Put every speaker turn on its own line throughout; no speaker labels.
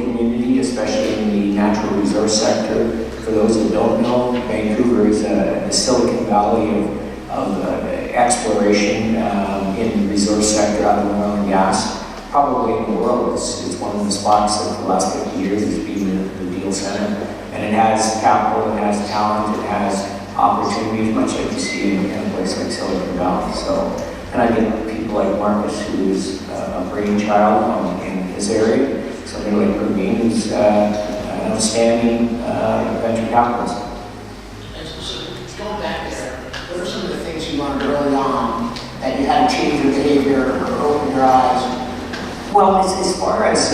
community, especially in the natural resource sector. For those that don't know, Vancouver is the Silicon Valley of exploration in the resource sector out of oil and gas. Probably in the world, it's one of the spots that for the last 50 years has been the deal center. And it has capital, it has talent, it has opportunities, much like you see in a place like Silicon Valley. So, and I get people like Marcus, who is a brainchild in his area, somebody like Praveen, who's an outstanding venture capitalist.
So going back there, what are some of the things you learned early on that you had to change your behavior or open your eyes?
Well, as far as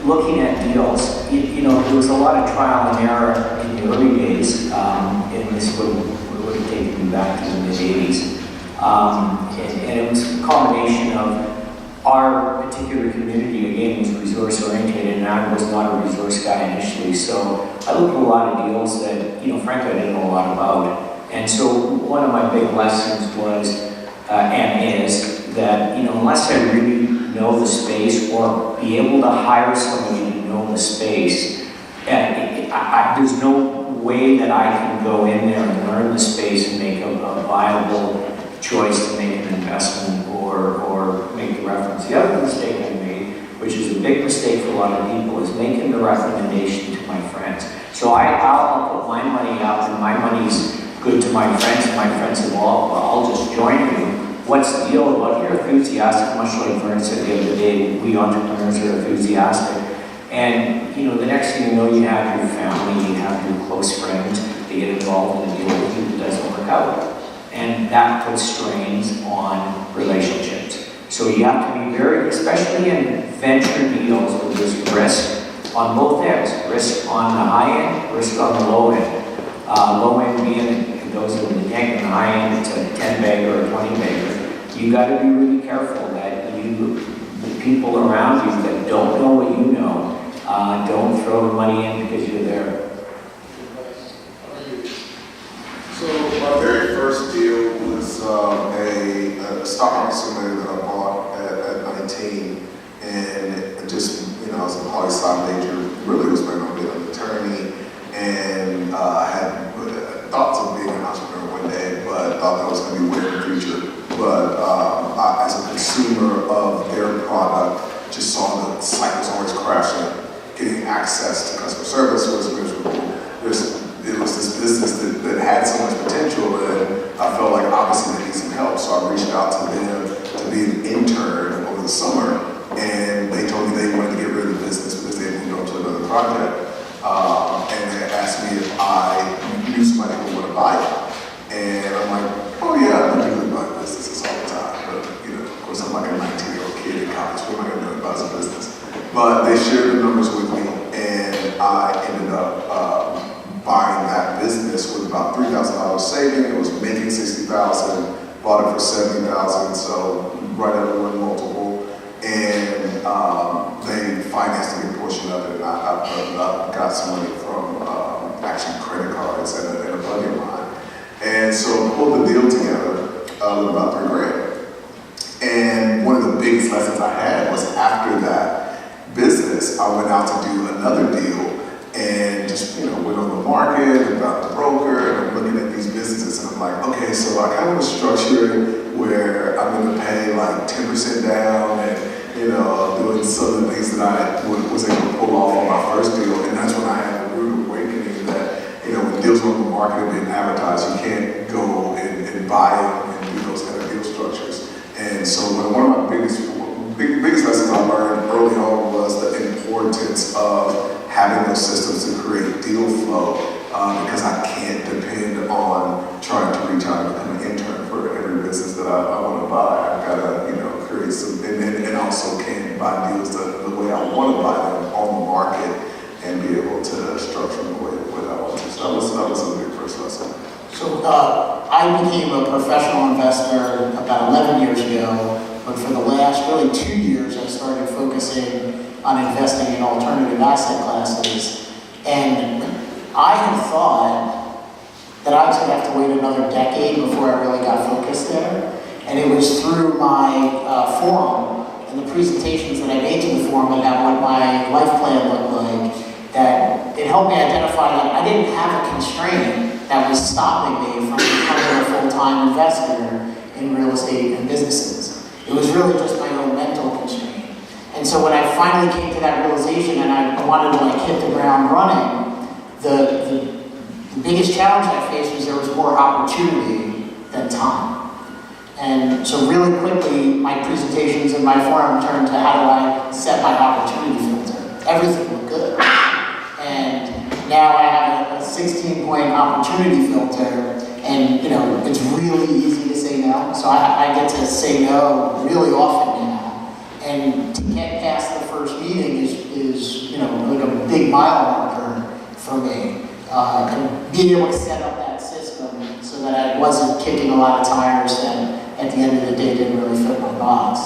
looking at deals, there was a lot of trial and error in the early days, and this would have taken me back to the mid-'80s. And it was a combination of our particular community, again, was resource-oriented, and I was not a resource guy initially. So I looked at a lot of deals that, frankly, I didn't know a lot about. And so one of my big lessons was, and is, that, unless I really know the space or be able to hire somebody to know the space, there's no way that I can go in there and learn the space and make a viable choice to make an investment or make the reference. The other mistake I made, which is a big mistake for a lot of people, is making the recommendation to my friends. So I'll put my money up, and my money's good to my friends, and my friends say, well, I'll just join you. What's the deal? Well, you're enthusiastic, much like Vern said the other day, we entrepreneurs are enthusiastic. And, the next thing you know, you have your family, you have your close friends, they get involved in a deal with you that doesn't work out. And that puts strains on relationships. So you have to be very, especially in venture deals where there's risk on both ends. Risk on the high end, risk on the low end. Low end being those in the tank, and the high end, it's a 10 bagger or a 20 bagger. You got to be really careful that the people around you that don't know what you know, don't throw the money in because you're there.
So my very first deal was a stock opportunity that I bought at 19, and just, I was a poli-sci major, really was planning on being an attorney, and I had thoughts of being an entrepreneur one day, but thought that was going to be way in the future. But as a consumer of their product, just saw the cycles always crashing. Getting access to customer service was miserable. It was this business that had so much potential, and I felt like obviously they need some help. So I reached out to them to be an intern over the summer, and they told me they wanted to get rid of the business because they moved on to another project. And they asked me if I knew somebody who would want to buy it. And I'm like, oh yeah, I usually buy businesses all the time. But, of course, I'm like a 19-year-old kid in college. What am I going to do about some business? But they shared the numbers with me, and I ended up buying that business with about $3,000 saving. It was making $60,000, bought it for $70,000, so right at one multiple. And they financed a good portion of it, and I got some money from actually credit cards and a buddy of mine. And so pulled the deal together with about $3,000. And one of the biggest lessons I had was after that business, I went out to do another deal and just, went on the market and got the broker, and I'm looking at these businesses, and I'm like, okay, so I kind of was structured where I'm going to pay like 10% down and, doing some of the things that I was able to pull off on my first deal. And that's when I had a rude awakening that, when deals are on the market and being advertised, you can't go and buy and do those kind of deal structures. And so one of my biggest lessons I learned early on was the importance of having those systems to create deal flow, because I can't depend on trying to reach out and become an intern for every business that I want to buy. I've got to, create some, and also can't buy deals the way I want to buy them on the market and be able to structure them the way that I want to. So that was a big first lesson.
So I became a professional investor about 11 years ago, but for the last really 2 years, I started focusing on investing in alternative asset classes. And I had thought that I was going to have to wait another decade before I really got focused there. And it was through my forum and the presentations that I made to the forum about what my life plan helped me identify that I didn't have a constraint that was stopping me from becoming a full-time investor in real estate and businesses. It was really just my own mental constraint. And so when I finally came to that realization and I wanted to hit the ground running, the biggest challenge I faced was there was more opportunity than time. And so really quickly, my presentations and my forum turned to how do I set my opportunity filter. Everything looked good. And now I have a 16-point opportunity filter, and it's really easy to say no. So I get to say no really often now. And to get past the first meeting is like a big mile marker for me. And being able to set up that system so that I wasn't kicking a lot of tires that at the end of the day didn't really fit my box.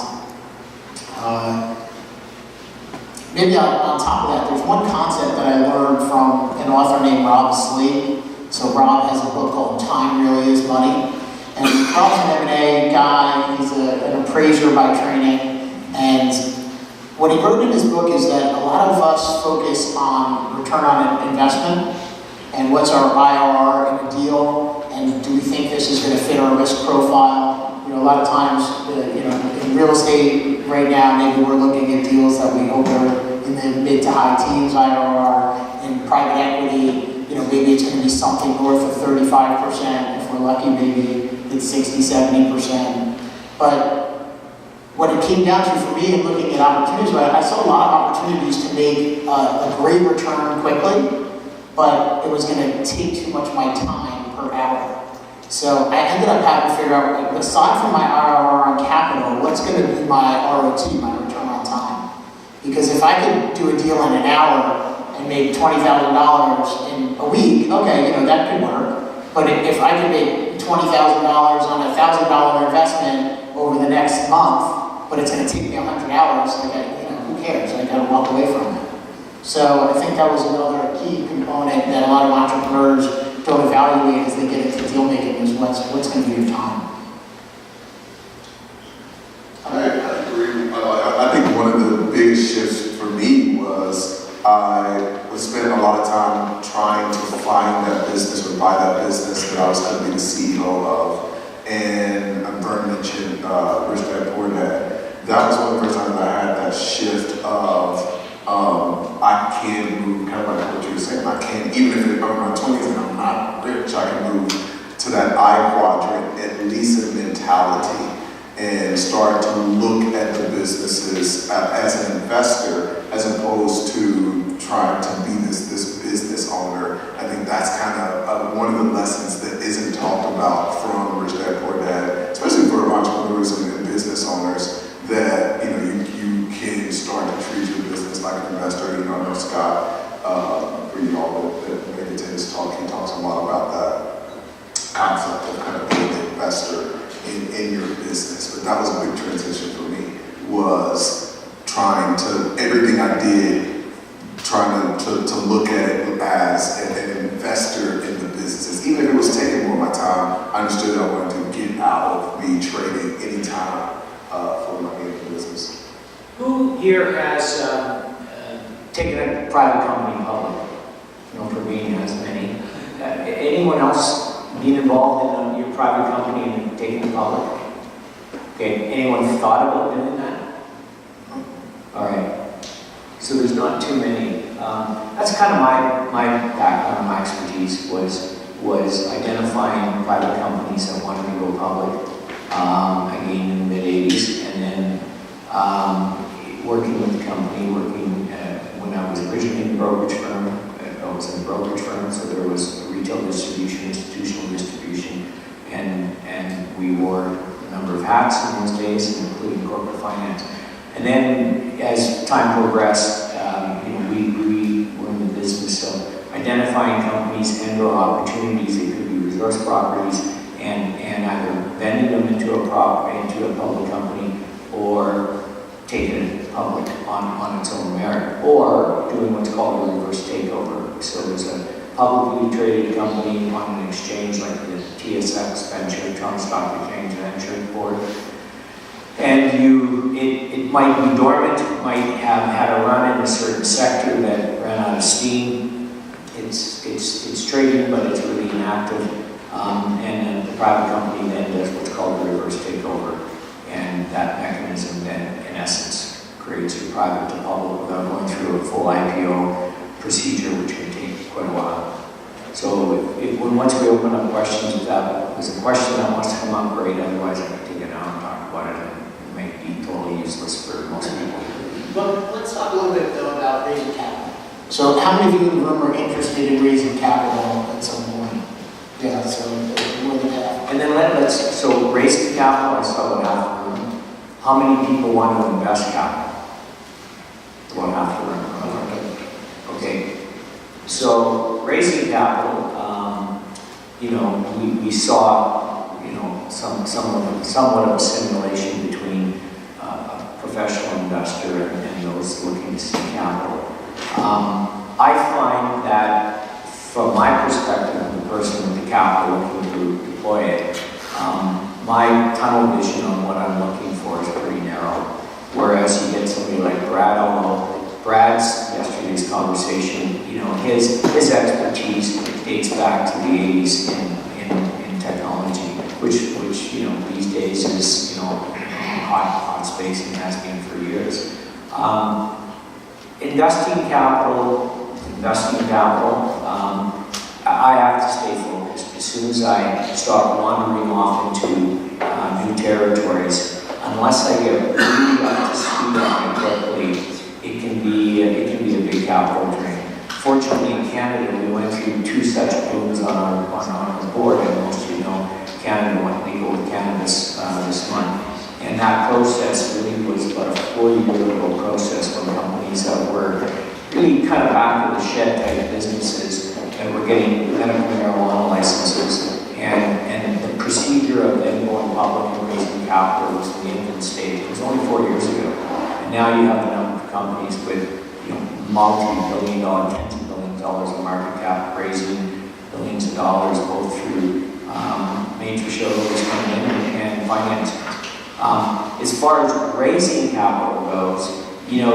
Maybe on top of that, there's one concept that I learned from an author named Rob Slade. So Rob has a book called Time Really Is Money. And Rob's an M&A guy, he's an appraiser by training. And what he wrote in his book is that a lot of us focus on return on investment and what's our IRR in a deal, and do we think this is going to fit our risk profile? A lot of times, in real estate right now, maybe we're looking at deals that we hope are in the mid to high teens IRR. In private equity, maybe it's going to be something north of 35%. If we're lucky, maybe it's 60, 70%. But what it came down to for me in looking at opportunities, I saw a lot of opportunities to make a great return quickly, but it was going to take too much of my time per hour. So I ended up having to figure out, aside from my IRR on capital, what's going to be my ROT, my return on time? Because if I could do a deal in an hour and make $20,000 in a week, okay, that could work. But if I could make $20,000 on a $1,000 investment over the next month, but it's going to take me 100 hours, who cares? I got to walk away from it. So I think that was another key component that a lot of entrepreneurs don't evaluate as they get into deal making is what's going to be your time.
I agree. I think one of the biggest shifts for me was I was spending a lot of time trying to find that business or buy that business that I was going to be the CEO of. And Vern mentioned Rich Dad Poor Dad. That was one of the first times I had that shift of I can move, kind of like what you were saying, I can, even if I'm in my 20s and I'm not rich, I can move to that I quadrant, at least in mentality, and start to look at the businesses as an investor, as opposed to trying to be this business owner. I think that's kind of one of the lessons that isn't talked about from Rich Dad Poor Dad, especially for entrepreneurs and business owners, that you can start to treat your business like an investor. I know Scott, that maybe Tennis Talk, he talks a lot about that concept of kind of being an investor in your business. But that was a big transition for me, was everything I did, trying to look at it as an investor in the businesses. Even if it was taking more of my time, I understood I wanted to get out of me trading any time for money in the business.
Who here has taken a private company public? Praveen has many. Anyone else been involved in your private company and taking it public? Okay, anyone thought about doing that? All right. So there's not too many. That's kind of my background, my expertise was identifying private companies that wanted to go public. Again in the mid-'80s, and then working with the company, when I was originally in the brokerage firm. I was in a brokerage firm, so there was retail distribution, institutional distribution, and we wore a number of hats in those days, including corporate finance. And then as time progressed, we were in the business of identifying companies and/or opportunities. They could be resource properties, and either vending them into a public company, or taking it public on its own merit, or doing what's called a reverse takeover. So there's a publicly traded company on an exchange like the TSX Venture, Toronto Stock Exchange Venture Board, and it might be dormant, might have had a run in a certain sector that ran out of steam, inactive, and then the private company then does what's called a reverse takeover, and that mechanism then, in essence, creates a private to public without going through a full IPO procedure, which can take quite a while. So once we open up questions, if there's a question that wants to come up, great, otherwise I can take it out and talk about it, and it might be totally useless for most people.
But let's talk a little bit though about raising capital. So how many of you in the room are interested in raising capital at some point? Yeah, so more than half.
And then so raising capital, I saw about half the room. How many people want to invest capital? About half the room. Okay. So raising capital, we saw, somewhat of a simulation between a professional investor and those looking to seek capital. I find that from my perspective, the person with the capital looking to deploy it, my tunnel vision on what I'm looking for is pretty narrow. Whereas you get somebody like Brad, although Brad's yesterday's conversation, his expertise dates back to the 80s in technology, which these days is hot space and has been for years. Investing capital, I have to stay focused. As soon as I start wandering off into new territories, unless I get really up to speed on it quickly, it can be a big capital drain. Fortunately, in Canada, we went through two such booms on our board, and most of you know Canada went legal with cannabis this month. And that process really was about a 4-year process when companies that were really kind of back of the shed type businesses that were getting medical marijuana licenses, and the procedure of them going public and raising capital was in the infant stage. It was only 4 years ago. And now you have a number of companies with multi-billion dollar, tens of billions of dollars in market cap, raising billions of dollars both through major shareholders coming in and financing. As far as raising capital goes, you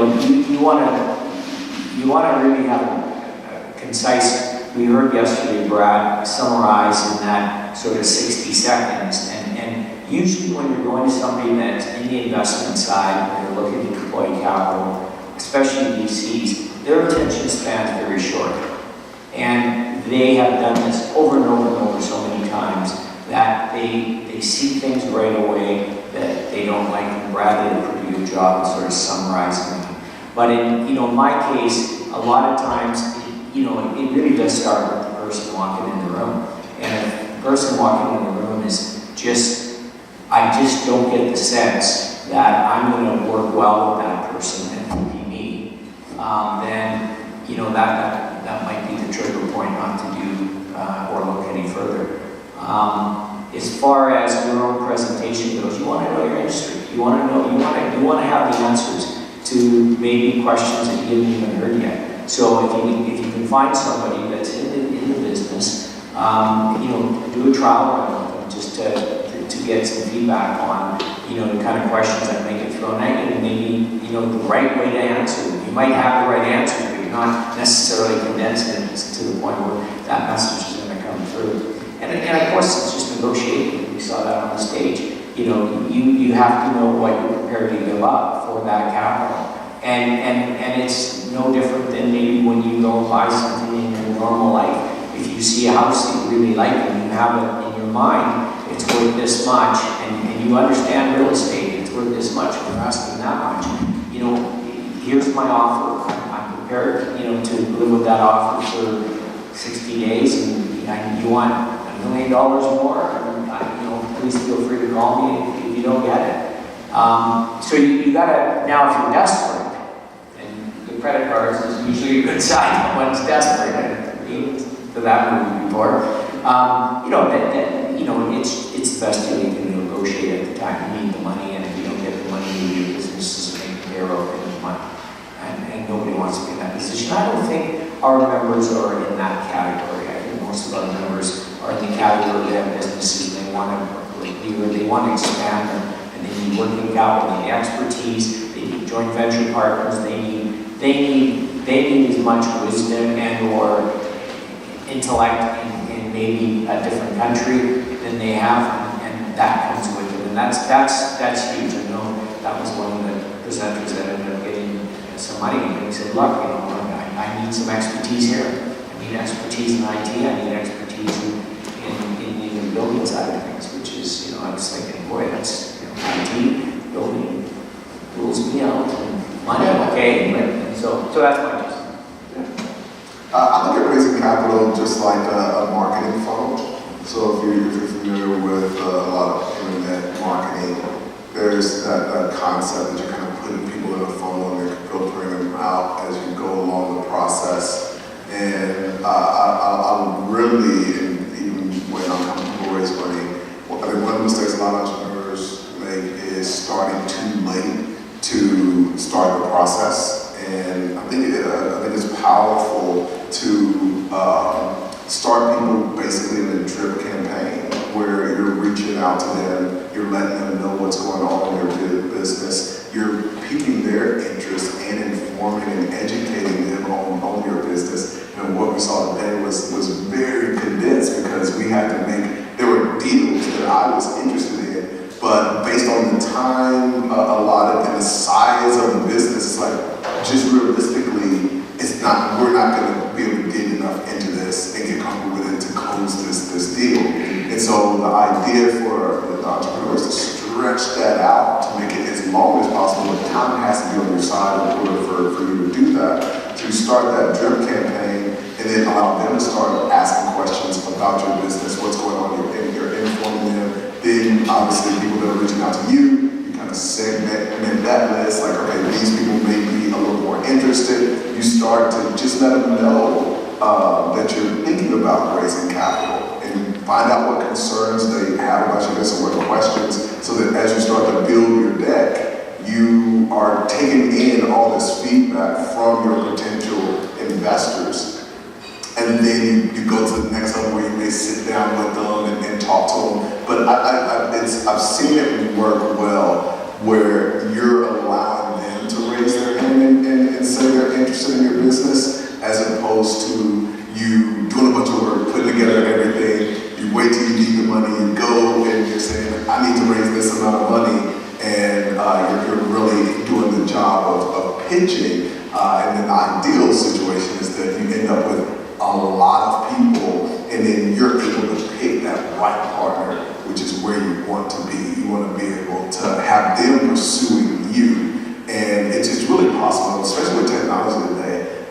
want to really have a concise. We heard yesterday Brad summarize in that sort of 60 seconds, and usually when you're going to somebody that's in the investment side, and they're looking to deploy capital, especially VCs, their attention span is very short. And they have done this over and over and over so many times that they see things right away that they don't like, and Brad did a pretty good job of sort of summarizing them. But in my case, a lot of times, it really does start with the person walking in the room. And if the person walking in the room is I just don't get the sense that I'm going to work well with that person and it'll be me, then, that might be the trigger point not to do or look any further. As far as your own presentation goes, you want to know your industry. You want to have the answers to maybe questions that you haven't even heard yet. So if you can find somebody that's in the business, do a trial run with them just to get some feedback on the kind of questions that may get thrown at you, and maybe the right way to answer them. You might have the right answer, but you're not necessarily condensing it to the point where that message is going to come through. And of course, it's just negotiating. We saw that on the stage. You have to know what you're prepared to give up for that capital. And it's no different than maybe when you go and buy something in your normal life. If you see a house that you really like and you have it in your mind, it's worth this much, and you understand real estate, it's worth this much, and you're asking that much. Here's my offer. I'm prepared, to live with that offer for 60 days, and you want $1 million more, please feel free to call me if you don't get it. So you gotta, now if you're desperate, and the credit cards is usually a good sign when one's desperate, I've been to that movie before, it's the best deal you can negotiate at the time. You need the money, and if you don't get the money, your business isn't making payroll for the money. And nobody wants to be in that position. I don't think our members are in that category. I think most of our members are in the category they have businesses and they want to expand them, and they need working capital, they need expertise, they need joint venture partners, they need as much wisdom and or intellect in maybe a different country than they have, and that comes with it. And that's huge. I know that was one of the presenters that ended up getting some money, and he said, look, you know, I need some expertise here. I need expertise in IT, I need expertise in the building side of things, which is, you know, I was thinking, boy, that's, you know, IT, building, rules me out, and money, okay, but, so that's my gist.
I look at raising capital just like a marketing funnel. So if you're familiar with a lot of internet marketing, there's that concept that you're kind of putting people in a funnel and you're filtering them out as you go along the process. And I really, even when I'm helping people raise money, I think one of the mistakes a lot of entrepreneurs make is starting too late to start the process. And I think it's powerful to start people basically in a drip campaign where you're reaching out to them, you're letting them know what's going on in their business, you're piquing their interest and informing and educating them on your business. And what we saw today was very condensed because we had to there were deals that I was interested in, but based on the time allotted and the size of the business, it's like, just realistically, we're not going to be able to dig enough into this and get comfortable with it to close this deal. And so the idea for the entrepreneurs is to stretch that out to make it as long as possible, but time has to be on your side in order for you to do that. So you start that drip campaign and then allow them to start asking questions about your business, what's going on, you're informing them. Then obviously people that are reaching out to you kind of segment that list, like, okay, these people may be a little more interested. You start to just let them know that you're thinking about raising capital and find out what concerns they have about your business and what questions, so that as you start to build your deck, you are taking in all this feedback from your potential investors. And then you go to the next level where you may sit down with them and talk to them. But I've seen it work well where you're allowing them to raise their hand and say they're interested in your business, as opposed to you doing a bunch of work, putting together everything. You wait till you need the money, you go and you're saying, I need to raise this amount of money, and you're really doing the job of pitching. And then the ideal situation is that you end up with a lot of people, and then you're able to pick that right partner, which is where you want to be. You want to be able to have them pursuing you. And it's really possible, especially with technology today.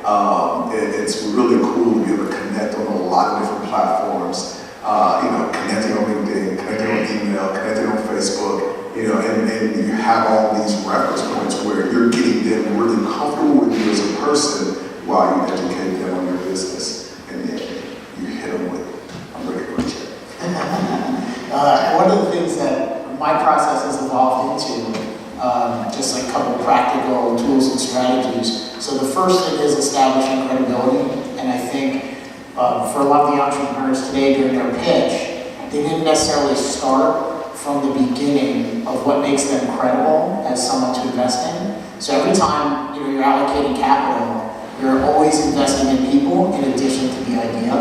It's really cool to be able to connect on a lot of different platforms. Connecting on LinkedIn, connecting on email, connecting on Facebook, and you have all these reference points where you're getting them really comfortable with you as a person while you educate them on your business. And then you hit them with, I'm ready for you.
One of the things that my process has evolved into, just like a couple practical tools and strategies. So the first thing is establishing credibility, and I think for a lot of the entrepreneurs today during their pitch, they didn't necessarily start from the beginning of what makes them credible as someone to invest in. So every time you're allocating capital, you're always investing in people in addition to the idea.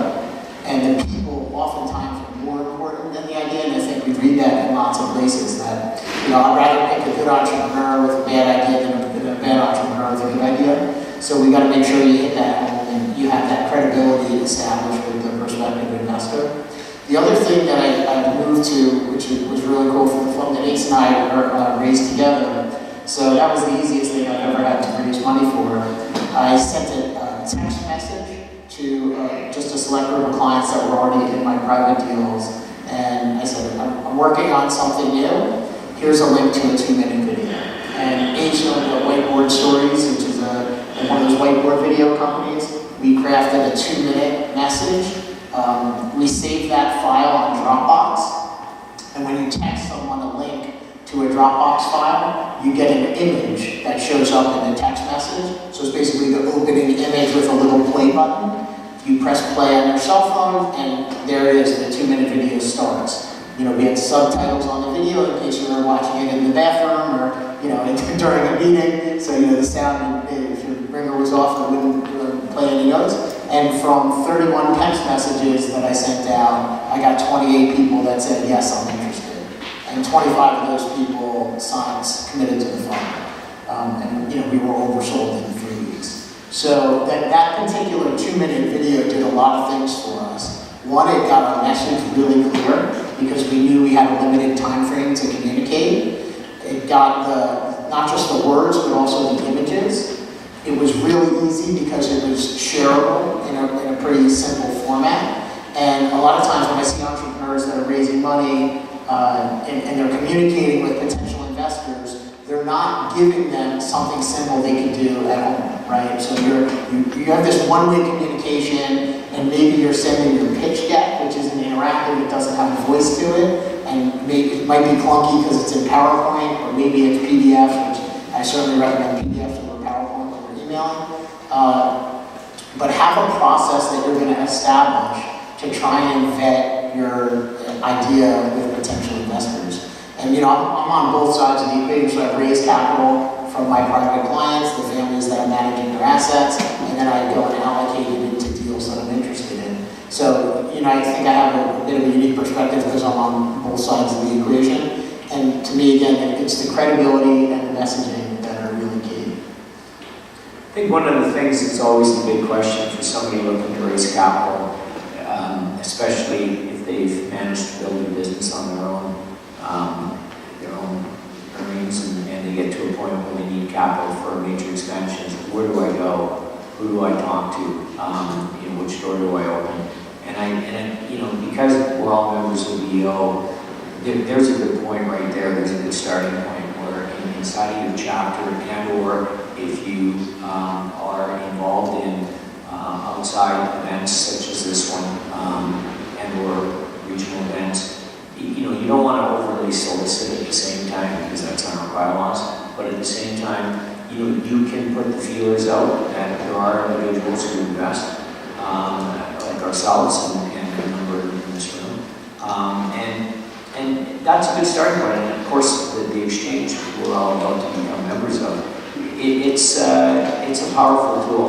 And the people oftentimes are more important than the idea, and I think we read that in lots of places that, I'd rather pick a good entrepreneur with a bad idea than a bad entrepreneur with a good idea. So we got to make sure you hit that home and you have that credibility established with the prospective investor. The other thing that I moved to, which was really cool from the fund that Ace and I raised together, so that was the easiest thing I've ever had to raise money for. I sent a text message to just a select group of clients that were already in my private deals, and I said, I'm working on something new. Here's a link to a 2-minute video. And Ace owned Whiteboard Stories, which is one of those whiteboard video companies. We crafted a 2-minute message. We saved that file on Dropbox, and when you text someone a link to a Dropbox file, you get an image that shows up in the text message. So it's basically the opening image with a little play button. You press play on your cell phone, and there it is, the 2-minute video starts. We had subtitles on the video in case you were watching it in the bathroom or, during a meeting. So, the sound, if you're ringer was off, I wouldn't play any notes. And from 31 text messages that I sent out, I got 28 people that said, yes, I'm interested. And 25 of those people committed to the fund. And we were oversold in 3 weeks. So that particular 2-minute video did a lot of things for us. One, it got our message really clear because we knew we had a limited time frame to communicate. It got not just the words, but also the images. It was really easy because it was shareable in a pretty simple format. And a lot of times when I see entrepreneurs that are raising money and they're communicating with potential investors, they're not giving them something simple they can do at home, right? So you have this one-way communication, and maybe you're sending your pitch deck, which isn't interactive, it doesn't have a voice to it, and maybe it might be clunky because it's in PowerPoint, or maybe it's PDF, which I certainly recommend PDFs over PowerPoint over emailing. But have a process that you're going to establish to try and vet your idea with potential investors. And I'm on both sides of the equation, so I've raised capital from my private clients, the families that are managing their assets, and then I go and allocate it into deals that I'm interested in. So, I think I have a bit of a unique perspective because I'm on both sides of the equation. And to me, again, it's the credibility and the messaging that are really key.
I think one of the things that's always the big question for somebody looking to raise capital, especially if they've managed to build a business on their own earnings, and they get to a point where they need capital for a major expansion. Where do I go? Who do I talk to? Which door do I open? And because we're all members of MyEO, there's a good point right there. There's a good starting point where inside of your chapter, and/or if you are involved in outside events such as this one, and/or regional events, you don't want to overly solicit at the same time because that's on our bylaws. But at the same time, you can put the feelers out that there are individuals who invest, like ourselves and a number in this room, and that's a good starting point. And of course, the exchange we're all about to become members of, it's a powerful tool.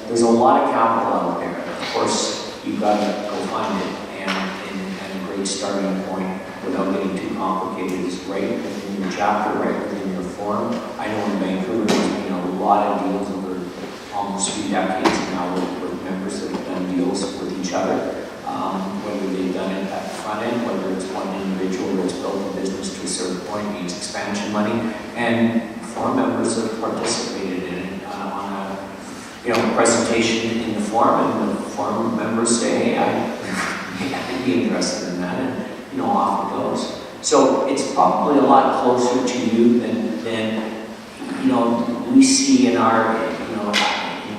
There's a lot of capital out there. Of course, you've got to go find it. And a great starting point, without getting too complicated, is right within your chapter, right within your forum. I know in Vancouver there's been a lot of deals over almost 3 decades now with members that have done deals with each other, whether they've done it at the front end, whether it's one individual that's built a business to a certain point, needs expansion money, and forum members have participated in it on a presentation in the forum, and the forum members say, hey, I'd be interested in that, and off it goes. So it's probably a lot closer to you than we see in our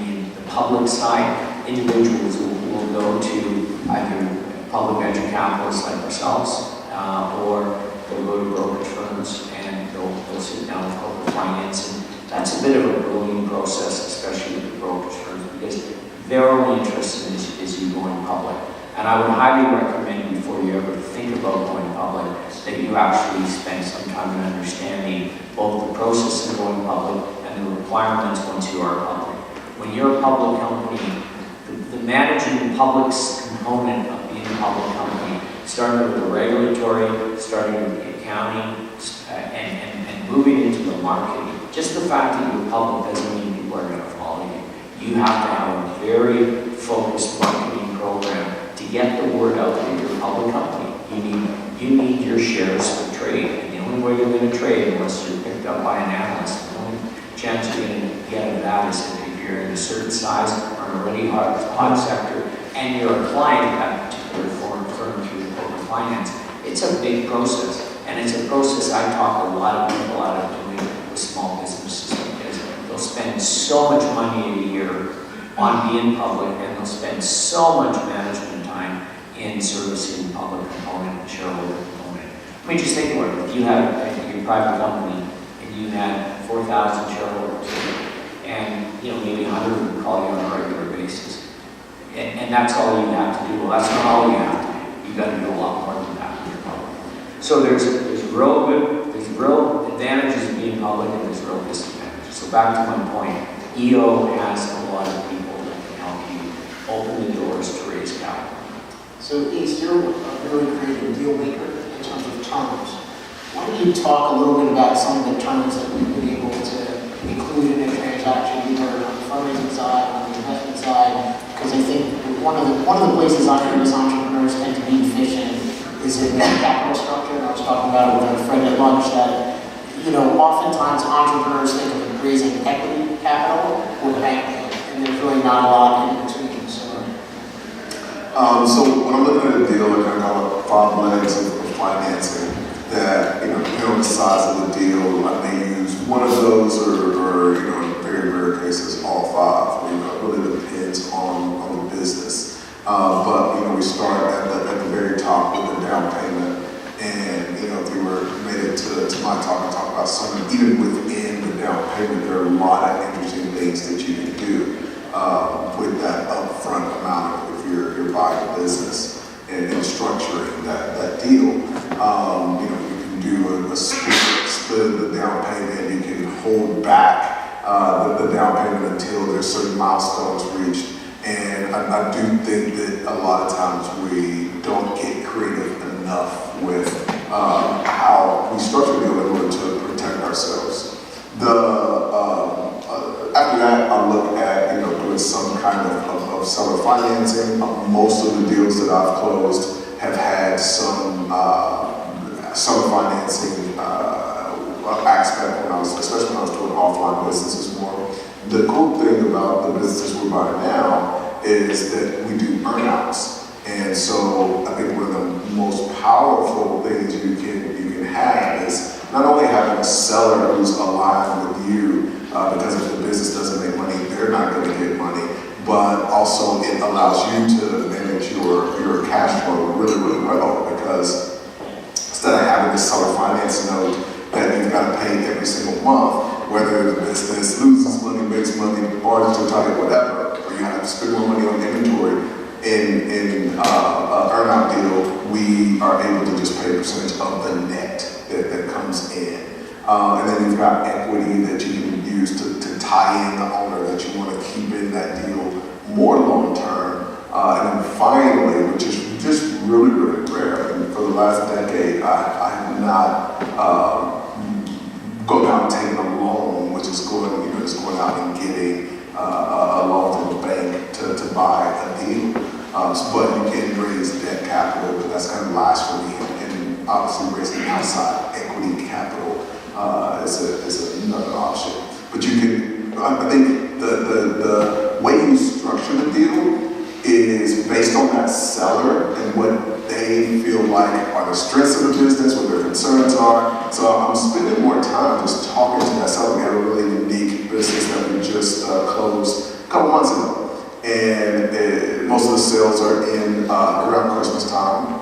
in the public side. Individuals will go to either public venture capitalists like ourselves, or they'll go to brokerage firms and they'll sit down with corporate finance, and that's a bit of a grueling process, especially with the brokerage firms, because their only interest is you going public. And I would highly recommend, before you ever think about going public, that you actually spend some time in understanding both the process of going public and the requirements once you are public. When you're a public company, the managing the public's component of being a public company, starting with the regulatory, starting with the accounting, and moving into the marketing. Just the fact that you're public doesn't mean people are going to follow you. You have to have a very focused marketing program to get the word out that you're a public company. You need your shares to trade, and the only way you're going to trade, unless you're picked up by an analyst, the only chance you're going to get of that is if you're in a certain size or in a really hot sector, and you're a client of that particular foreign firm through the corporate finance. It's a big process, and it's a process I talk a lot of people out of doing with small businesses, because they'll spend so much money a year on being public, and they'll spend so much management time in servicing the public component, the shareholder component. I mean, just think about it. If you had your private company and you had 4,000 shareholders, and maybe 100 would call you on a regular basis, and that's all you have to do. Well, that's not all you have to do. You've got to do a lot more than that when you're public. So there's real advantages of being public, and there's real disadvantages. So back to my point, EO has a lot of people that can help you open the doors to raise capital.
So Ace, you're a really creative deal maker in terms of terms. Why don't you talk a little bit about some of the terms that we've been able to include in a transaction, either on the fundraising side, on the investment side? Because I think one of the places I hear as entrepreneurs tend to be efficient is in the capital structure. And I was talking about it with a friend at lunch that, oftentimes entrepreneurs think of raising equity capital or bank debt, and there's really not a lot in between.
So when I'm looking at a deal, I kind of call it 5 legs of financing that, depending on the size of the deal, I may use one of those or in very rare cases, all 5. It really depends on the business. But we start at the very top with the down payment. And, if you were made it to my talk and talk about something, even within the down payment, there are a lot of interesting things that you can do with that upfront amount if you're buying a business and structuring that deal. You can do a split of the down payment. You can hold back the down payment until there's certain milestones reached. And I do think that a lot of times we don't get creative enough with how we structure the deal in order to protect ourselves. After that, I look at doing some kind of seller financing. Most of the deals that I've closed have had some seller financing aspect especially when I was doing offline businesses more. The cool thing about the business we're buying now is that we do earnouts. And so I think one of the most powerful things you can have is not only having a seller who's aligned with you, because if the business doesn't make money, they're not going to get money, but also it allows you to manage your cash flow really, really well, because instead of having this seller finance note that you've got to pay every single month, whether the business loses money, makes money, margins are tight, whatever, or you have to spend more money on inventory, in an earn-out deal, we are able to just pay a percentage of the net that comes in. And then you've got equity that you can use to tie in the owner that you want to keep in that deal more long-term. And then finally, which is just really, really rare, and for the last decade, I have not gone out and taken a loan, which is going out and getting a loan from the bank to buy a deal. But you can raise debt capital, but that's kind of last for me. And obviously raising outside equity capital is another option. But you can, I think the way you structure the deal is based on that seller and what they feel like are the strengths of the business, what their concerns are. So I'm spending more time just talking to that seller. We have a really unique business that we just closed a couple months ago. And most of the sales are in around Christmas time.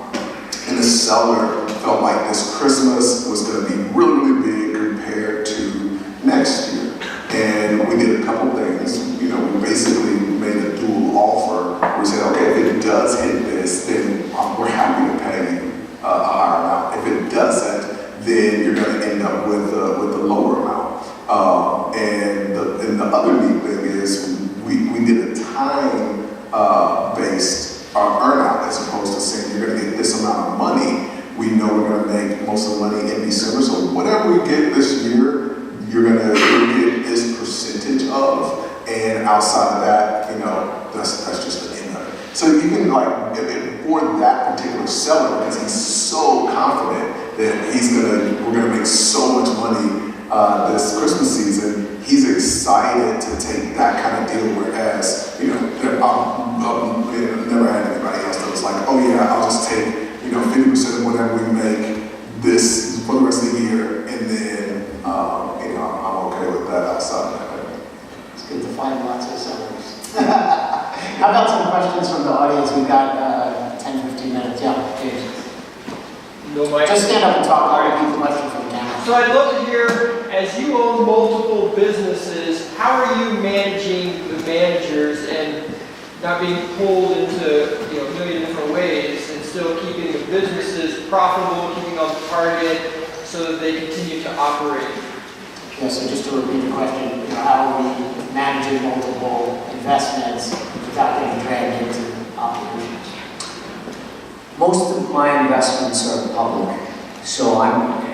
And the seller felt like this Christmas was going to be really, really big compared to next year. And we did a couple things. We basically made a dual offer. We said, okay, if it does hit this, then we're happy to pay you a higher amount. If it doesn't, then you're going to end up with a lower amount. And the other neat thing is we did a time-based earnout as opposed to saying you're going to get this amount of money. We know we're going to make most of the money in December, so whatever we get this year, you're going to get this percentage of, and outside of that, that's just the end of it. So you can for that particular seller, because he's so confident that we're going to make so much money this Christmas season, he's excited to take that kind of deal, whereas, I've never had anybody else that was like, oh yeah, I'll just take, 50% of whatever we make this for the rest of the year, and then, I'm okay with that outside of that.
It's good to find lots of sellers. How about some questions from the audience? We've got 10, 15 minutes. Yeah, James.
No, Mike.
Just stand up and talk. I'll repeat the question from the camera.
So I'd love to hear, as you own multiple businesses, how are you managing the managers and not being pulled into a million different ways, and still keeping the businesses profitable, keeping on target, so that they continue to operate?
Yeah, so just to repeat the question, how are we managing multiple investments without getting dragged into operations?
Most of my investments are public, so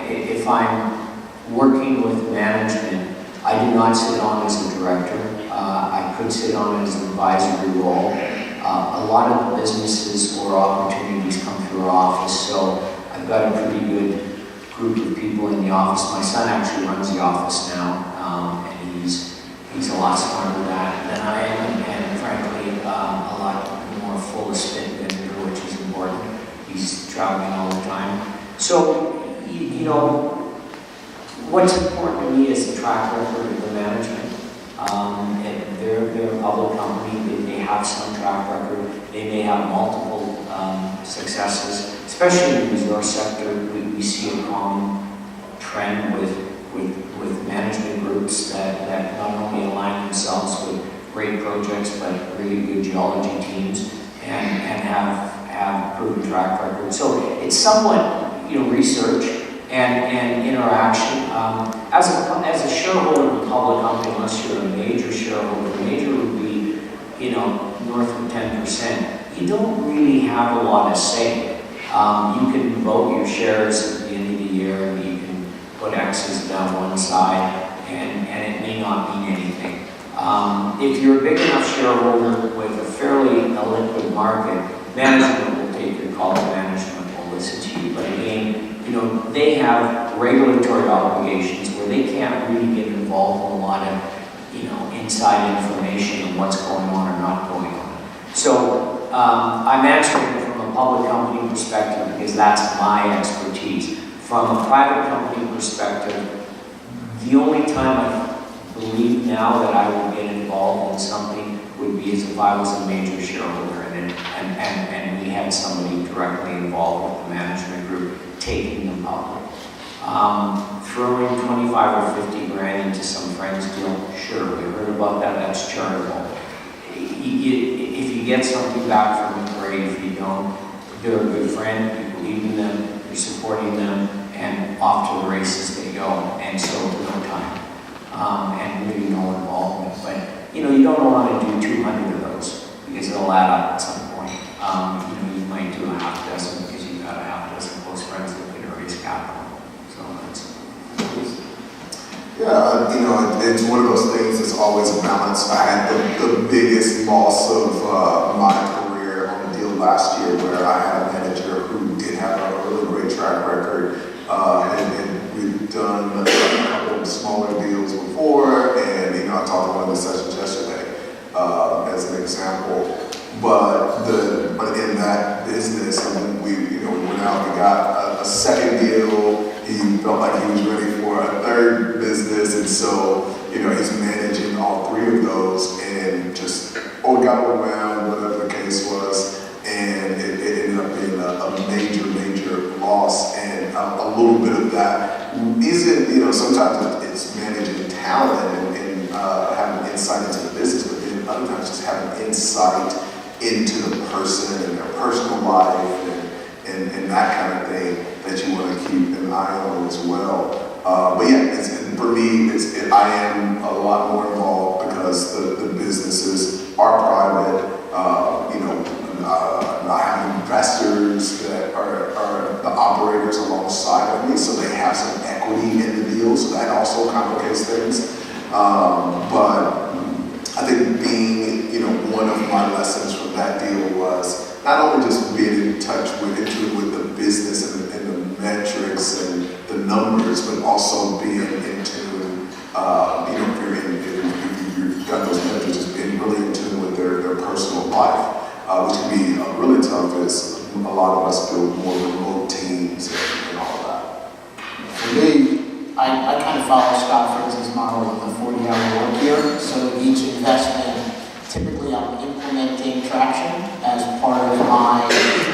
if I'm working with management, I do not sit on as a director. I could sit on as an advisory role. A lot of businesses or opportunities come through our office, so I've got a pretty good group of people in the office. My son actually runs the office now, and he's a lot smarter than I am, and frankly, a lot more full of spit than me, which is important. He's traveling all the time. So, you know, what's important to me is the track record of the management. They're a public company. They have some track record. They may have multiple successes, especially in the resource sector. We see a common trend with management groups that not only align themselves with great projects, but really good geology teams and have proven track record. So it's somewhat, you know, research and interaction. As a shareholder of a public company, unless you're a major shareholder, major would be, you know, north of 10%. You don't really have a lot of say. You can vote your shares at the end of the year, and you can put X's down one side, and it may not mean anything. If you're a big enough shareholder with a fairly illiquid market, management will take your call, management will listen to you. But again, you know, they have regulatory obligations where they can't really get involved in a lot of, you know, inside information on what's going on or not going on. So I'm answering it from a public company perspective because that's my expertise. From a private company perspective, the only time I believe now that I will get involved in something would be as if I was a major shareholder and we had somebody directly involved with the management group taking them public. Throwing 25 or 50 grand into some friend's deal, sure, we heard about that, that's charitable. If you get something back from it, great. If you don't, they're a good friend, you believe in them, you're supporting them, and off to the races they go, and so no time, and really no involvement. But, you know, you don't want to do 200 of those, because it'll add up at some point. You know, you might do a half dozen, because you've got a half dozen close friends that can raise capital. So that's...
Yeah, you know, it's one of those things that's always a balance. I had the biggest loss of my career on a deal last year where I had a manager who did have a really great track record, and we've done a couple of smaller deals before, and, you know, I talked about one of the sessions yesterday as an example. But in that business, and we went out and got a second deal. He felt like he was ready for a third business, and so, you know, he's managing all three of those, and just got overwhelmed, whatever the case was, and it ended up being a major loss. And a little bit of that isn't, you know, sometimes it's managing talent and having insight into the business, but then other times just having insight into the person and their personal life and that kind of thing that you want to keep an eye on as well. But yeah, for me, I am a lot more involved because the businesses are private. I have investors that are the operators alongside of me, so they have some equity in the deal, so that also complicates things. But I think being, you know, one of my lessons from that deal was not only just being in touch with the business and the metrics and the numbers, but also being in tune, if you've got those managers, just being really in tune with their personal life, which can be really tough as a lot of us build more remote teams and all of that.
For me, I kind of follow Scott Fritz's model of the 40-hour work year. So each investment, typically I'm implementing traction as part of my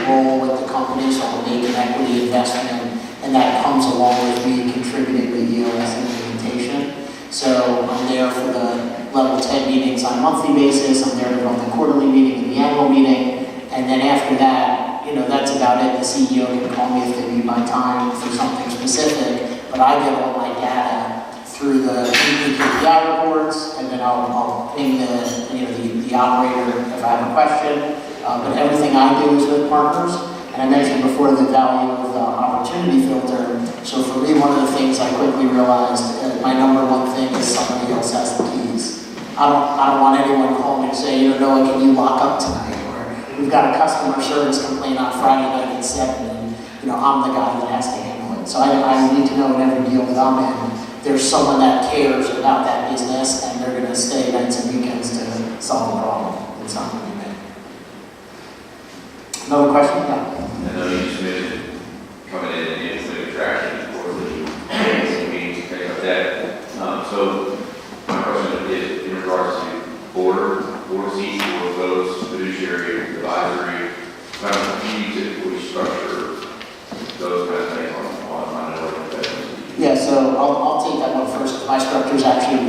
role with the company. So I'll make an equity investment, and that comes along with me contributing to EOS implementation. So I'm there for the level 10 meetings on a monthly basis. I'm there to run the quarterly meeting and the annual meeting. And then after that, you know, that's about it. The CEO can call me if they need my time for something specific. But I get all my data through the weekly KPI reports, and then I'll ping the operator if I have a question. But everything I do is with partners. And I mentioned before the value of the opportunity filter. So for me, one of the things I quickly realized, my number one thing is somebody else has the keys. I don't want anyone calling and saying, Noah, can you lock up tonight? Or we've got a customer service complaint on Friday night at 7, and I'm the guy that has to handle it. So I need to know in every deal that I'm in, there's someone that cares about that business, and they're going to stay nights and weekends to solve the problem. It's not going to be me. Another question? Yeah.
I know you just mentioned coming in and getting some traction for the meetings and things like that. So my question is in regards to board seats, board votes, fiduciary, advisory, kind of how you typically structure those kind of things on minority investments?
Yeah, so I'll take that one first. My structure is actually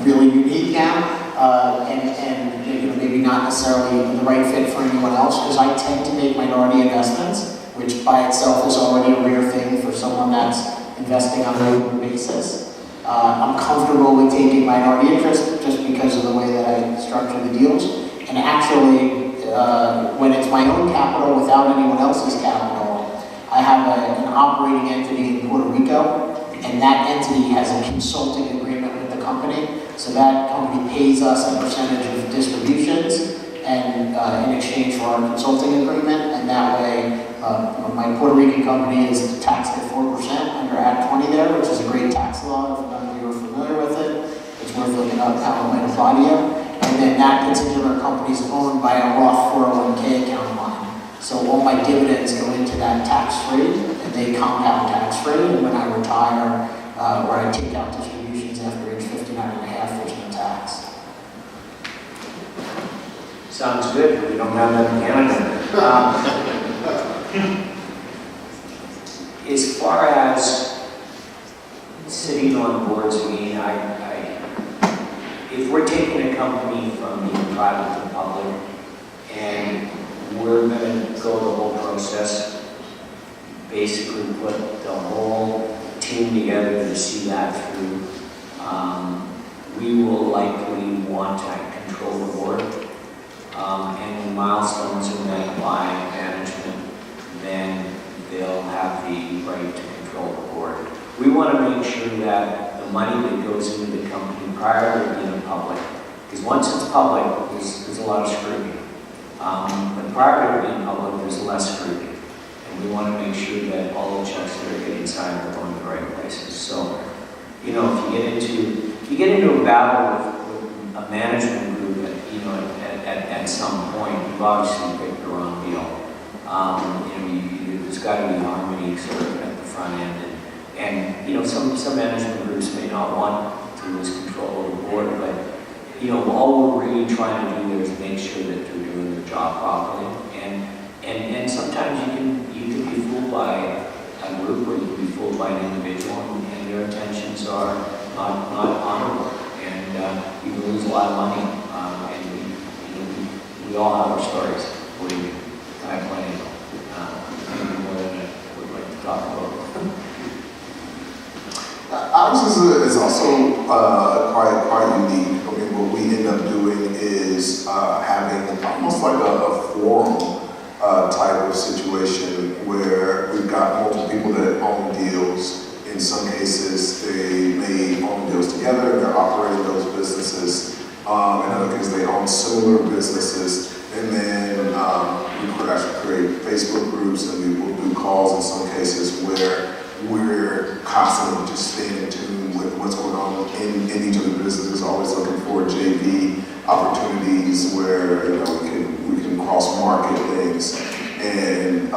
really unique now, and maybe not necessarily the right fit for anyone else, because I tend to make minority investments, which by itself is already a rare thing for someone that's investing on a regular basis. I'm comfortable with taking minority interest just because of the way that I structure the deals. And actually, when it's my own capital without anyone else's capital, I have an operating entity in Puerto Rico, and that entity has a consulting agreement with the company. So that company pays us a percentage of distributions and in exchange for our consulting agreement, and that way my Puerto Rican company is taxed at 4% under Act 20 there, which is a great tax law. If none of you are familiar with it, it's worth looking up how it might apply to you. And then that particular company is owned by a Roth 401k account of mine. So all my dividends go into that tax-free, and they compound tax-free, and when I retire, or I take out distributions after age 59 and a half, there's no tax.
Sounds good. We don't have that in Canada. As far as sitting on boards, if we're taking a company from being private to public, and we're going to go the whole process, basically put the whole team together to see that through, we will likely want to control the board. And when milestones are met by management, then they'll have the right to control the board. We want to make sure that the money that goes into the company prior to being public, because once it's public, there's a lot of scrutiny. But prior to being public, there's less scrutiny. And we want to make sure that all the checks that are getting signed are going to the right places. So, if you get into a battle with a management group, at some point, you've obviously picked the wrong deal. There's got to be harmony sort of at the front end, and some management groups may not want to lose control of the board, but all we're really trying to do there is make sure that they're doing their job properly, and sometimes you can be fooled by a group, or you can be fooled by an individual, and their intentions are not honorable, and you can lose a lot of money. We all have our stories. Believe me, I have plenty of them. Maybe more than I would like to talk about.
Ours is also quite unique. I mean, what we end up doing is having almost like a forum type of situation where we've got multiple people that own deals. In some cases, they may own deals together, and they're operating those businesses. In other cases, they own similar businesses, and then we could actually create Facebook groups, and we will do calls in some cases where we're constantly just staying in tune with what's going on in each of the businesses, always looking for JV opportunities where we can cross market things and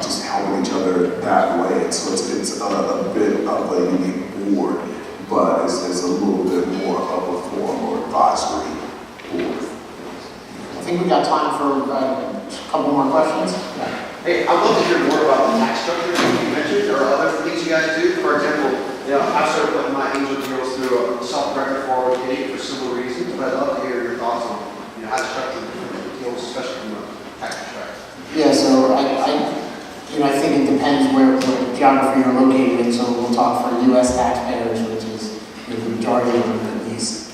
just helping each other that way. And so it's a bit of a unique board, but it's a little bit more of a forum or advisory board.
I think we got time for a couple more questions.
Hey, I'd love to hear more about the tax structure that you mentioned, or other things you guys do. For example, I've started putting my angel deals through a self-directed 401k for similar reasons, but I'd love to hear your thoughts on how to structure different deals, especially from a tax perspective.
Yeah, so I think it depends where geography you're located in. So we'll talk for U.S. taxpayers, which is the majority of them at least.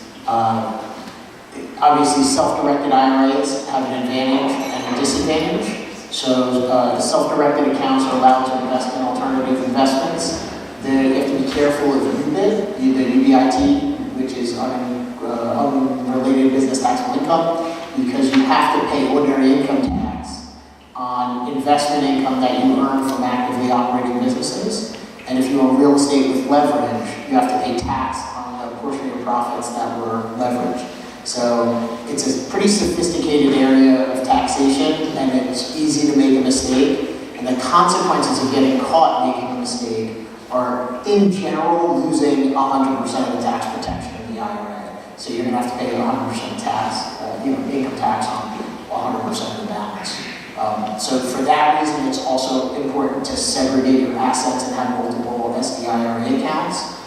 Obviously, self-directed IRAs have an advantage and a disadvantage. So self-directed accounts are allowed to invest in alternative investments. You have to be careful of UBIT, the UBIT, which is unrelated business taxable income, because you have to pay ordinary income tax on investment income that you earn from actively operating businesses. And if you own real estate with leverage, you have to pay tax on the portion of your profits that were leveraged. So it's a pretty sophisticated area of taxation, and it's easy to make a mistake. And the consequences of getting caught making a mistake are, in general, losing 100% of the tax protection in the IRA. So you're going to have to pay 100% tax, income tax on 100% of the balance. So for that reason, it's also important to segregate your assets and have multiple SDIRA accounts.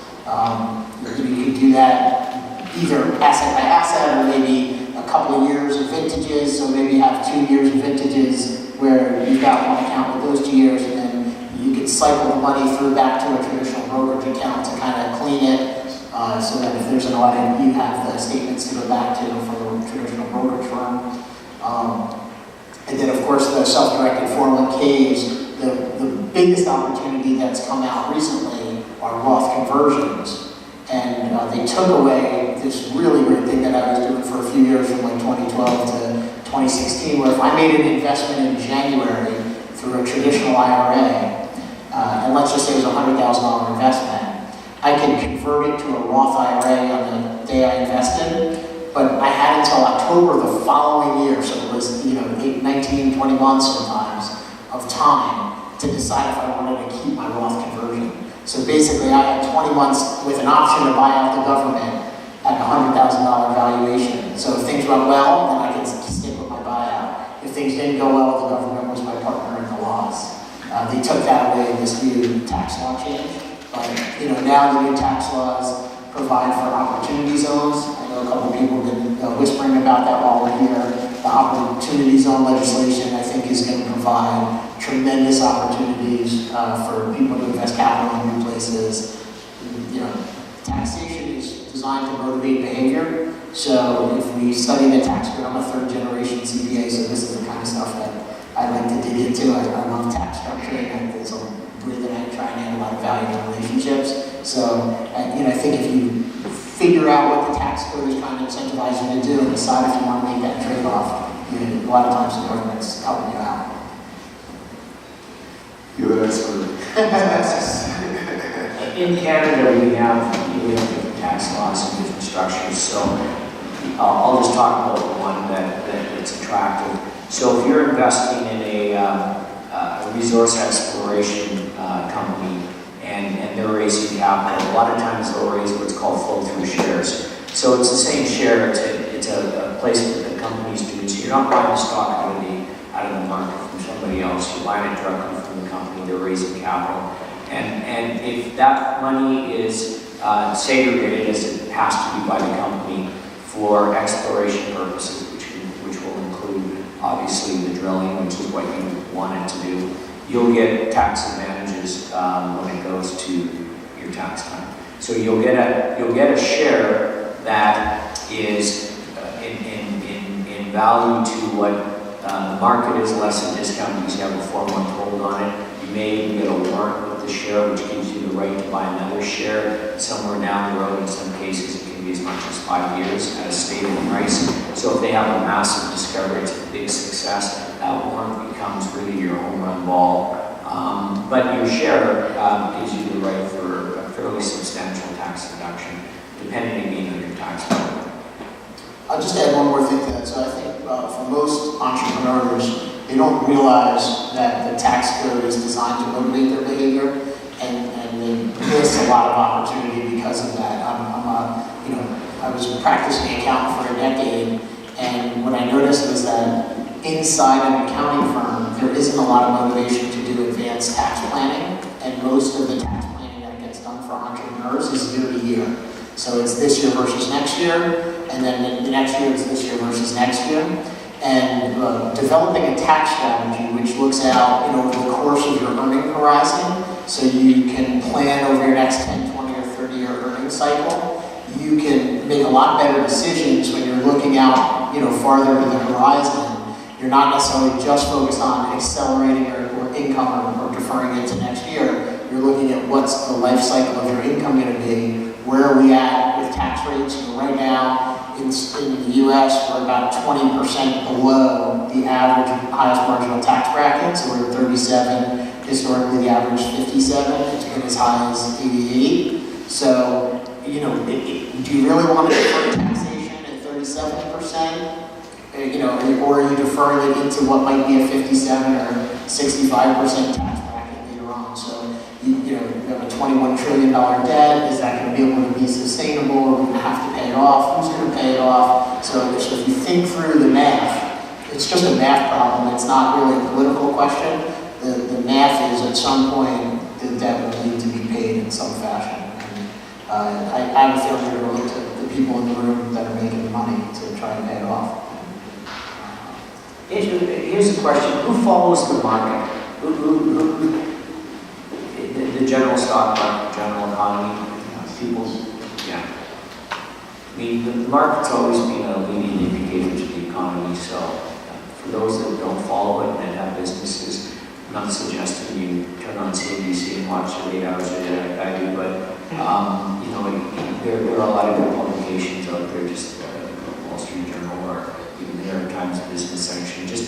You can do that either asset by asset, or maybe a couple of years of vintages. So maybe you have 2 years of vintages where you've got one account with those 2 years, and then you can cycle the money through back to a traditional brokerage account to kind of clean it, so that if there's an audit, you have the statements to go back to from a traditional brokerage firm. And then, of course, the self-directed 401ks, the biggest opportunity that's come out recently are Roth conversions. And they took away this really weird thing that I was doing for a few years from like 2012 to 2016, where if I made an investment in January through a traditional IRA, and let's just say it was a $100,000 investment, I could convert it to a Roth IRA on the day I invested, but I had until October the following year, so it was 19, 20 months sometimes of time to decide if I wanted to keep my Roth conversion. So basically, I had 20 months with an option to buy out the government at a $100,000 valuation. So if things went well, then I could stick with my buyout. If things didn't go well, the government was my partner in the loss. They took that away in this new tax law change. But now the new tax laws provide for opportunity zones. I know a couple of people have been whispering about that while we're here. The opportunity zone legislation, I think, is going to provide tremendous opportunities for people to invest capital in new places. Taxation is designed to motivate behavior. So if we study the tax code, I'm a third-generation CPA, so this is the kind of stuff that I like to dig into. I love tax structuring, and it's a breathing I try and add a lot of value to relationships. So I think if you figure out what the tax code is trying to incentivize you to do and decide if you want to make that trade-off, a lot of times the government's helping you out.
You're the expert.
In Canada, we have different tax laws and different structures, so I'll just talk about the one that's attractive. So if you're investing in a resource exploration company and they're raising capital, a lot of times they'll raise what's called flow-through shares. So it's the same share, it's a placement that the company's doing, so you're not buying the stock out of the market from somebody else, you're buying it directly from the company, they're raising capital. And if that money is segregated, as it has to be by the company, for exploration purposes, which will include, obviously, the drilling, which is what you want it to do, you'll get tax advantages when it goes to your tax time. So you'll get a share that is in value to what the market is, less a discount because you have a 4-month hold on it. You may even get a warrant with the share, which gives you the right to buy another share somewhere down the road. In some cases, it can be as much as 5 years at a stable price. So if they have a massive discovery, it's a big success, that warrant becomes really your home run ball. But your share gives you the right for a fairly substantial tax deduction, depending again on your tax bill.
I'll just add one more thing to that. So I think for most entrepreneurs, they don't realize that the tax code is designed to motivate their behavior, and they miss a lot of opportunity because of that. I was a practicing accountant for a decade, and what I noticed was that inside an accounting firm, there isn't a lot of motivation to do advanced tax planning, and most of the tax planning that gets done for entrepreneurs is year to year. So it's this year versus next year, and then the next year is this year versus next year. And developing a tax strategy which looks out over the course of your earning horizon, so you can plan over your next 10, 20, or 30-year earning cycle, you can make a lot better decisions when you're looking out, farther to the horizon. You're not necessarily just focused on accelerating or income or deferring it to next year. You're looking at what's the life cycle of your income going to be, where are we at with tax rates. Right now, in the US, we're about 20% below the average highest marginal tax bracket, so we're at 37. Historically, the average is 57. It's been as high as 88. So, do you really want to defer taxation at 37%? Or are you deferring it into what might be a 57 or 65% tax bracket later on? So, you have a $21 trillion debt. Is that going to be able to be sustainable? Are we going to have to pay it off? Who's going to pay it off? So if you think through the math, it's just a math problem. It's not really a political question. The math is at some point the debt will need to be paid in some fashion. And I have a feeling you're going to look to the people in the room that are making the money to try and pay it off.
Here's the question: who follows the market? The general stock market, general economy, people's, yeah. I mean, the market's always been a leading indicator to the economy, so for those that don't follow it and have businesses, I'm not suggesting you turn on CNBC and watch it 8 hours a day like I do, but there are a lot of good publications out there, just Wall Street Journal or even the New York Times business section. Just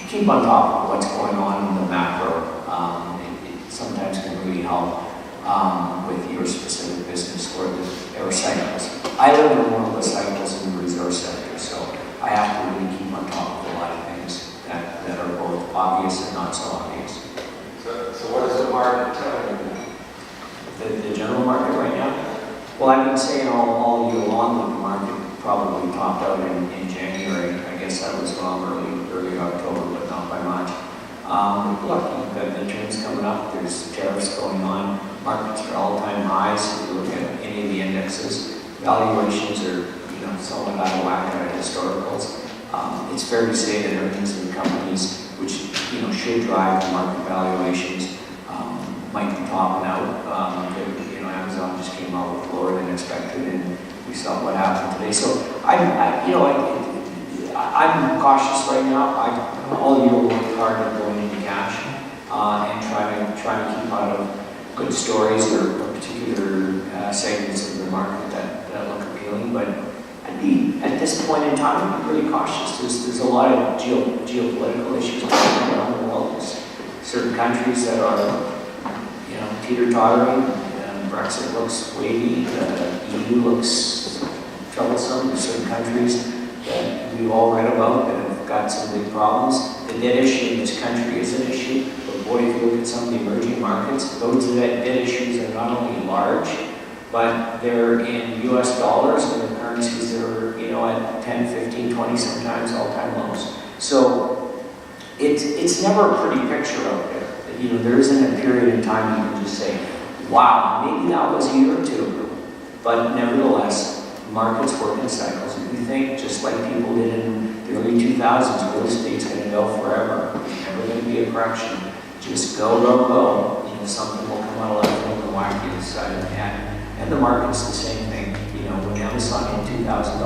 keep on top of what's going on in the macro. It sometimes can really help with your specific business or cycles. I live in one of the cycles in the resource sector, so I have to really keep on top of a lot of things that are both obvious and not so obvious.
So what is the market telling you?
The general market right now? Well, I've been saying all year long that the market probably topped out in January. I guess I was wrong early October, but not by much. Look, you've got midterms coming up, there's tariffs going on, markets are all-time highs. If you look at any of the indexes, valuations are somewhat out of whack at historicals. It's fair to say that earnings in companies which should drive the market valuations might be topping out. Amazon just came out with lower than expected, and we saw what happened today. So I'm cautious right now. All year work hard at going into cash and trying to keep out of good stories or particular segments of the market that look appealing. But at this point in time, I'm pretty cautious. There's a lot of geopolitical issues going on around the world. There's certain countries that are teeter-tottering. Brexit looks wavy. The EU looks troublesome. There's certain countries that we've all read about that have got some big problems. The debt issue in this country is an issue, but boy, if you look at some of the emerging markets, those debt issues are not only large, but they're in US dollars and their currencies that are at 10, 15, 20, sometimes all-time lows. So it's never a pretty picture out there. There isn't a period in time you can just say, wow, maybe that was a year or two ago. But nevertheless, markets work in cycles. If you think, just like people did in the early 2000s, real estate's going to go forever. There's never going to be a correction. Just go, go, go. Something will come out of left field and whack you side of the head. And the market's the same thing. When Amazon hit $2,000,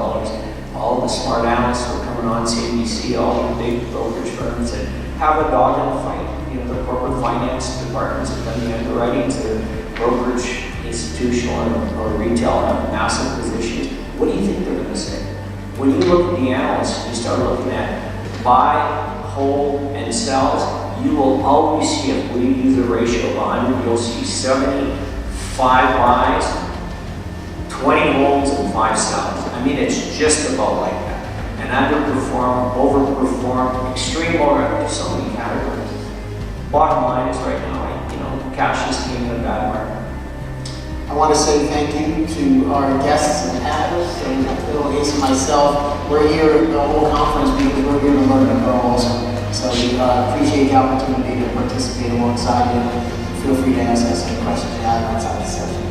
all the smart analysts were coming on CNBC, all the big brokerage firms that have a dog in the fight. The corporate finance departments have done the underwritings, the brokerage, institutional, or retail have massive positions. What do you think they're going to say? When you look at the analysts and you start looking at buy, hold, and sells, you will always see, if we use a ratio of 100, you'll see 75 buys, 20 holds, and 5 sells. I mean, it's just about like that. And underperform, overperform, extreme over, there's so many categories. Bottom line is right now, cash is king in a bad market.
I want to say thank you to our guests and panelists, and Bill, Ace, and myself. We're here the whole conference because we're here to learn and grow also. So we appreciate the opportunity to participate alongside you. Feel free to ask us any questions you have outside the session.